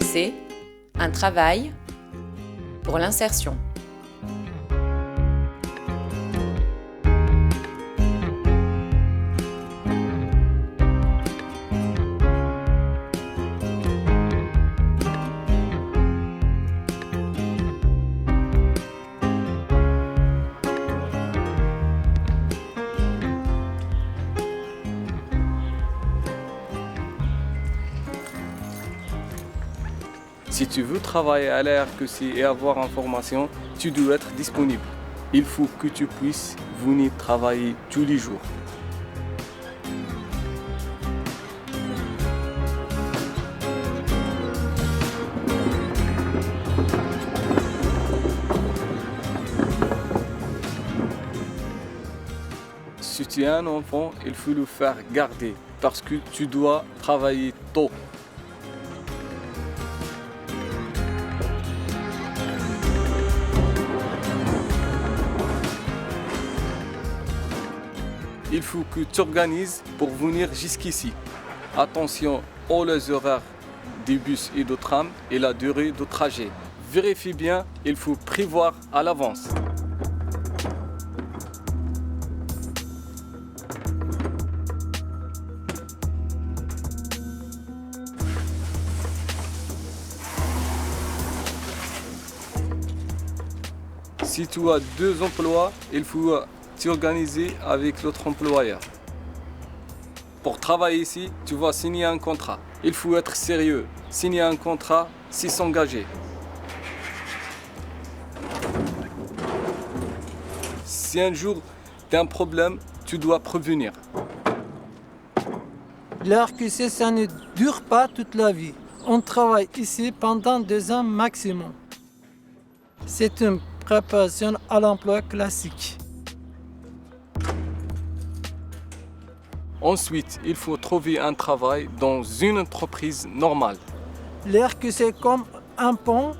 C, un travail pour l'insertion. Si tu veux travailler à la RQC et avoir information, tu dois être disponible. Il faut que tu puisses venir travailler tous les jours. Si tu es un enfant, il faut le faire garder parce que tu dois travailler tôt. Il faut que tu organises pour venir jusqu'ici. Attention aux horaires des bus et de tram et la durée de trajet. Vérifie bien, il faut prévoir à l'avance. Si tu as 2 emplois, il faut t'organiser avec l'autre employeur. Pour travailler ici, tu vas signer un contrat. Il faut être sérieux. Signer un contrat, c'est s'engager. Si un jour tu as un problème, tu dois prévenir. La RQC, ça ne dure pas toute la vie. On travaille ici pendant 2 ans maximum. C'est une préparation à l'emploi classique. Ensuite, il faut trouver un travail dans une entreprise normale. La RQC est comme un pont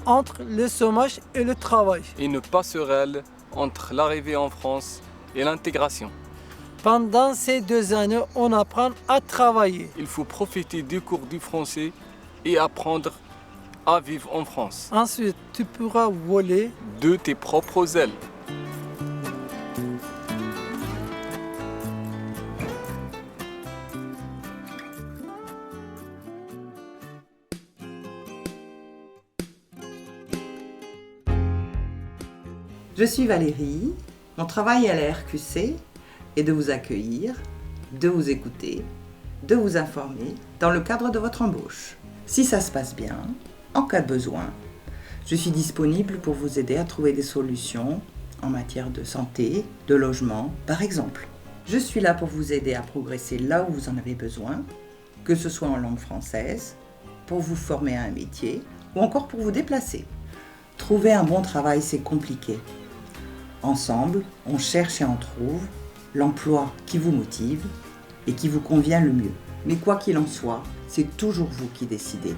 entre le chômage et le travail. Une passerelle entre l'arrivée en France et l'intégration. Pendant ces 2 années, on apprend à travailler. Il faut profiter des cours du français et apprendre à vivre en France. Ensuite, tu pourras voler de tes propres ailes. Je suis Valérie. Mon travail à la RQC est de vous accueillir, de vous écouter, de vous informer dans le cadre de votre embauche. Si ça se passe bien, en cas de besoin, je suis disponible pour vous aider à trouver des solutions en matière de santé, de logement, par exemple. Je suis là pour vous aider à progresser là où vous en avez besoin, que ce soit en langue française, pour vous former à un métier ou encore pour vous déplacer. Trouver un bon travail, c'est compliqué. Ensemble, on cherche et on trouve l'emploi qui vous motive et qui vous convient le mieux. Mais quoi qu'il en soit, c'est toujours vous qui décidez.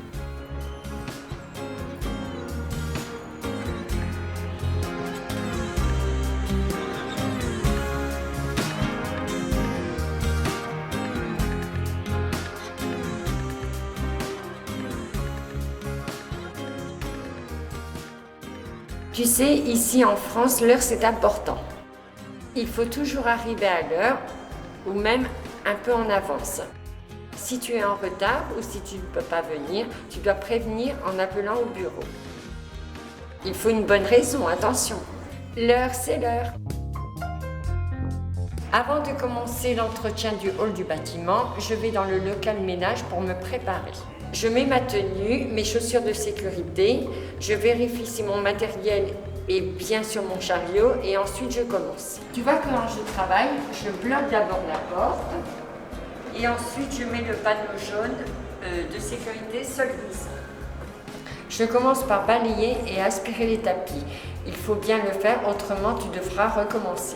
Tu sais, ici en France, l'heure c'est important. Il faut toujours arriver à l'heure ou même un peu en avance. Si tu es en retard ou si tu ne peux pas venir, tu dois prévenir en appelant au bureau. Il faut une bonne raison, attention. L'heure, c'est l'heure. Avant de commencer l'entretien du hall du bâtiment, je vais dans le local ménage pour me préparer. Je mets ma tenue, mes chaussures de sécurité, je vérifie si mon matériel est bien sur mon chariot et ensuite je commence. Tu vois, quand je travaille, je bloque d'abord la porte et ensuite je mets le panneau jaune de sécurité Solvise. Je commence par balayer et aspirer les tapis. Il faut bien le faire, autrement tu devras recommencer.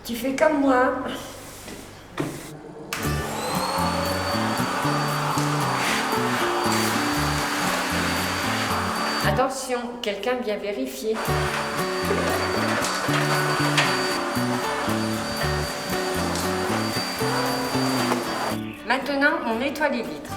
Tu fais comme moi. Attention, quelqu'un vient vérifier. Maintenant, on nettoie les vitres.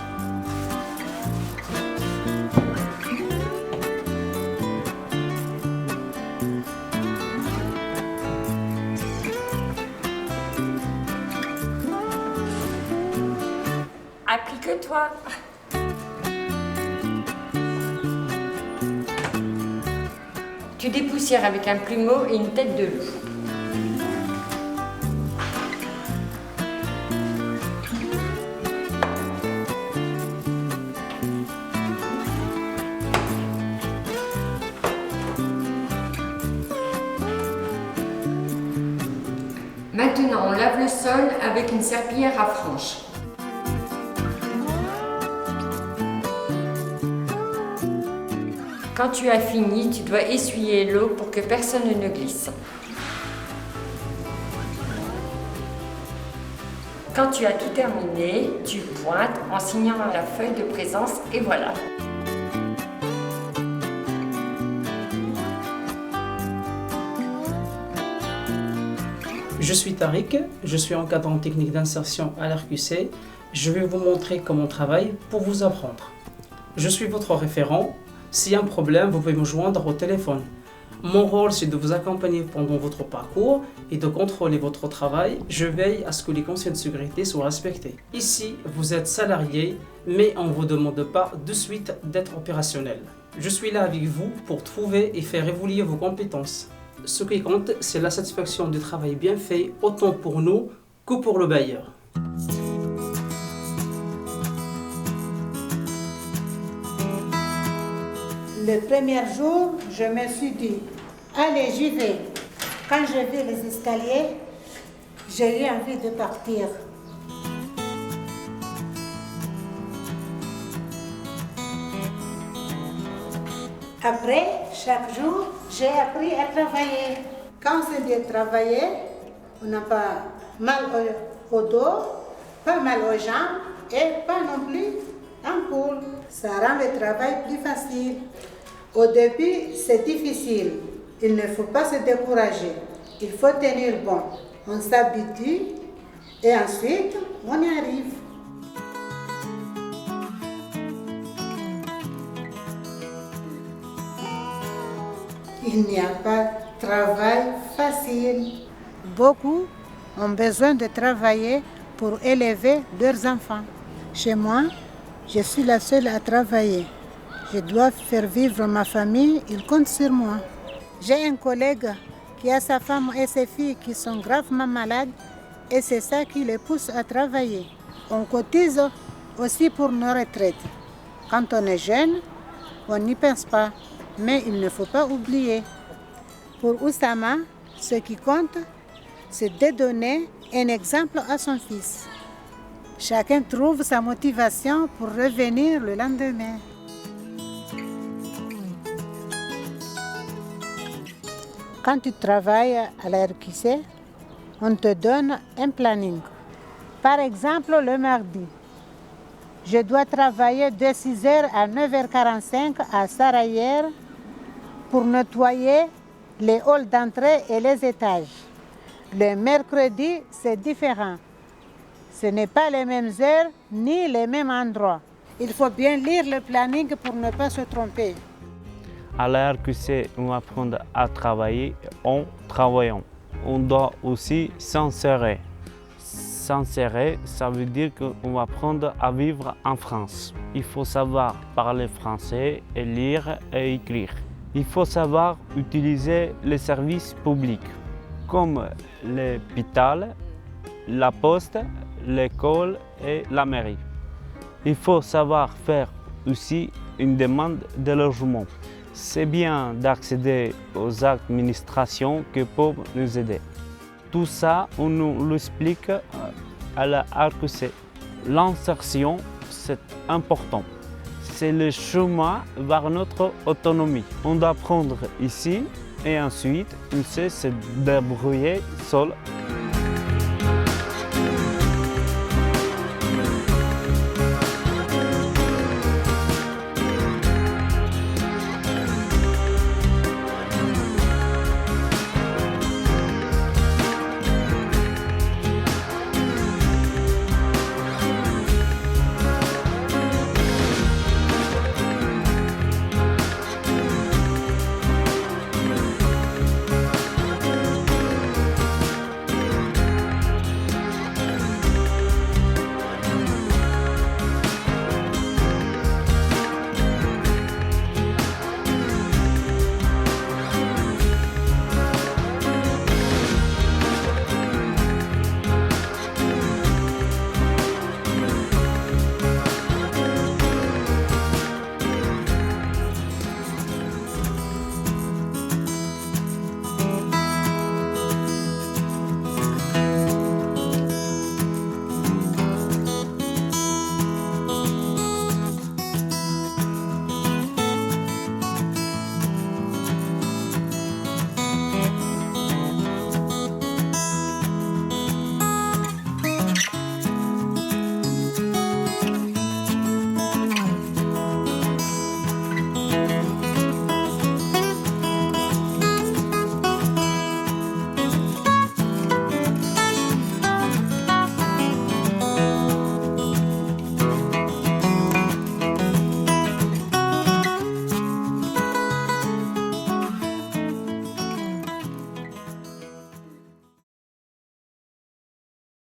Applique-toi. Tu dépoussières avec un plumeau et une tête de loup. Maintenant, on lave le sol avec une serpillière à franges. Quand tu as fini, tu dois essuyer l'eau pour que personne ne glisse. Quand tu as tout terminé, tu pointes en signant la feuille de présence et voilà. Je suis Tariq, je suis encadrant technique d'insertion à l'RQC. Je vais vous montrer comment on travaille pour vous apprendre. Je suis votre référent. S'il y a un problème, vous pouvez me joindre au téléphone. Mon rôle, c'est de vous accompagner pendant votre parcours et de contrôler votre travail. Je veille à ce que les consignes de sécurité soient respectées. Ici, vous êtes salarié, mais on ne vous demande pas de suite d'être opérationnel. Je suis là avec vous pour trouver et faire évoluer vos compétences. Ce qui compte, c'est la satisfaction du travail bien fait, autant pour nous que pour le bailleur. Le premier jour, je me suis dit, allez, j'y vais. Quand j'ai vu les escaliers, j'ai eu envie de partir. Après, chaque jour, j'ai appris à travailler. Quand c'est bien travailler, on n'a pas mal au dos, pas mal aux jambes et pas non plus en cours. Ça rend le travail plus facile. Au début, c'est difficile. Il ne faut pas se décourager. Il faut tenir bon. On s'habitue et ensuite, on y arrive. Il n'y a pas de travail facile. Beaucoup ont besoin de travailler pour élever leurs enfants. Chez moi, je suis la seule à travailler. Je dois faire vivre ma famille, ils comptent sur moi. J'ai un collègue qui a sa femme et ses filles qui sont gravement malades et c'est ça qui les pousse à travailler. On cotise aussi pour nos retraites. Quand on est jeune, on n'y pense pas, mais il ne faut pas oublier. Pour Oussama, ce qui compte, c'est de donner un exemple à son fils. Chacun trouve sa motivation pour revenir le lendemain. Quand tu travailles à la RQC, on te donne un planning. Par exemple, le mardi, je dois travailler de 6h à 9h45 à Sarayer pour nettoyer les halls d'entrée et les étages. Le mercredi, c'est différent. Ce n'est pas les mêmes heures ni les mêmes endroits. Il faut bien lire le planning pour ne pas se tromper. À la RQC, on apprend à travailler en travaillant. On doit aussi s'insérer. S'insérer, ça veut dire qu'on va apprendre à vivre en France. Il faut savoir parler français et lire et écrire. Il faut savoir utiliser les services publics, comme l'hôpital, la poste, l'école et la mairie. Il faut savoir faire aussi une demande de logement. C'est bien d'accéder aux administrations qui peuvent nous aider. Tout ça, on nous l'explique à la RQC. L'insertion, c'est important. C'est le chemin vers notre autonomie. On doit apprendre ici et ensuite, on sait se débrouiller seul